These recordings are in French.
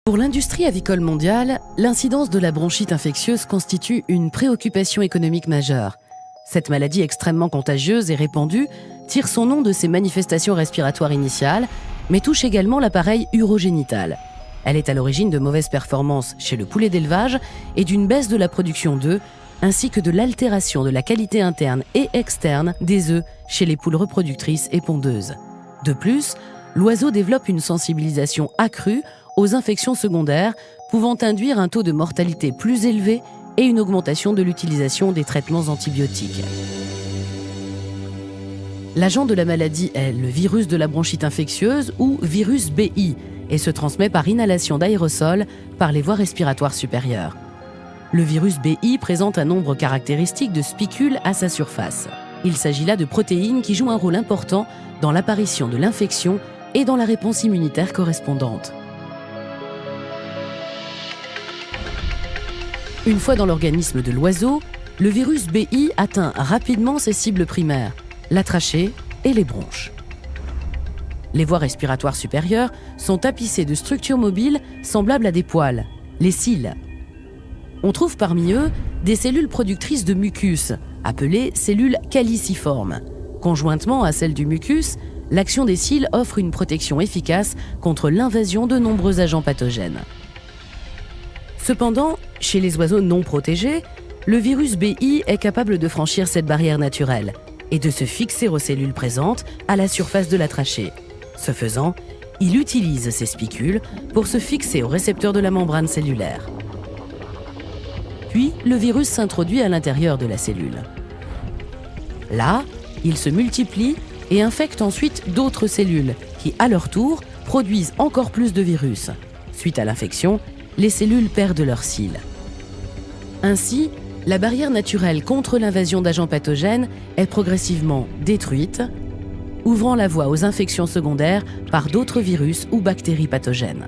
Pour l'industrie avicole mondiale, l'incidence de la bronchite infectieuse constitue une préoccupation économique majeure. Cette maladie extrêmement contagieuse et répandue tire son nom de ses manifestations respiratoires initiales, mais touche également l'appareil urogénital. Elle est à l'origine de mauvaises performances chez le poulet d'élevage et d'une baisse de la production d'œufs, ainsi que de l'altération de la qualité interne et externe des œufs chez les poules reproductrices et pondeuses. De plus, l'oiseau développe une sensibilisation accrue aux infections secondaires, pouvant induire un taux de mortalité plus élevé et une augmentation de l'utilisation des traitements antibiotiques. L'agent de la maladie est le virus de la bronchite infectieuse ou virus BI et se transmet par inhalation d'aérosols par les voies respiratoires supérieures. Le virus BI présente un nombre caractéristique de spicules à sa surface. Il s'agit là de protéines qui jouent un rôle important dans l'apparition de l'infection et dans la réponse immunitaire correspondante. Une fois dans l'organisme de l'oiseau, le virus BI atteint rapidement ses cibles primaires, la trachée et les bronches. Les voies respiratoires supérieures sont tapissées de structures mobiles semblables à des poils, les cils. On trouve parmi eux des cellules productrices de mucus, appelées cellules caliciformes. Conjointement à celles du mucus, l'action des cils offre une protection efficace contre l'invasion de nombreux agents pathogènes. Cependant, chez les oiseaux non protégés, le virus BI est capable de franchir cette barrière naturelle et de se fixer aux cellules présentes à la surface de la trachée. Ce faisant, il utilise ces spicules pour se fixer aux récepteurs de la membrane cellulaire. Puis, le virus s'introduit à l'intérieur de la cellule. Là, il se multiplie et infecte ensuite d'autres cellules qui, à leur tour, produisent encore plus de virus. Suite à l'infection, les cellules perdent leurs cils. Ainsi, la barrière naturelle contre l'invasion d'agents pathogènes est progressivement détruite, ouvrant la voie aux infections secondaires par d'autres virus ou bactéries pathogènes.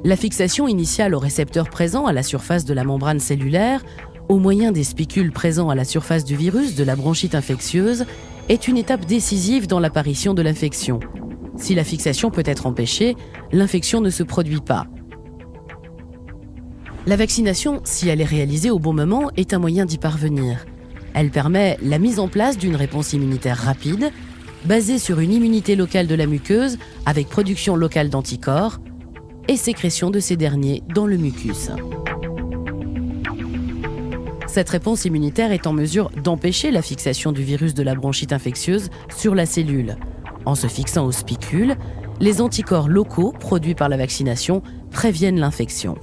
La fixation initiale aux récepteurs présents à la surface de la membrane cellulaire, au moyen des spicules présents à la surface du virus de la bronchite infectieuse, est une étape décisive dans l'apparition de l'infection. Si la fixation peut être empêchée, l'infection ne se produit pas. La vaccination, si elle est réalisée au bon moment, est un moyen d'y parvenir. Elle permet la mise en place d'une réponse immunitaire rapide, basée sur une immunité locale de la muqueuse avec production locale d'anticorps et sécrétion de ces derniers dans le mucus. Cette réponse immunitaire est en mesure d'empêcher la fixation du virus de la bronchite infectieuse sur la cellule. En se fixant aux spicules, les anticorps locaux produits par la vaccination préviennent l'infection.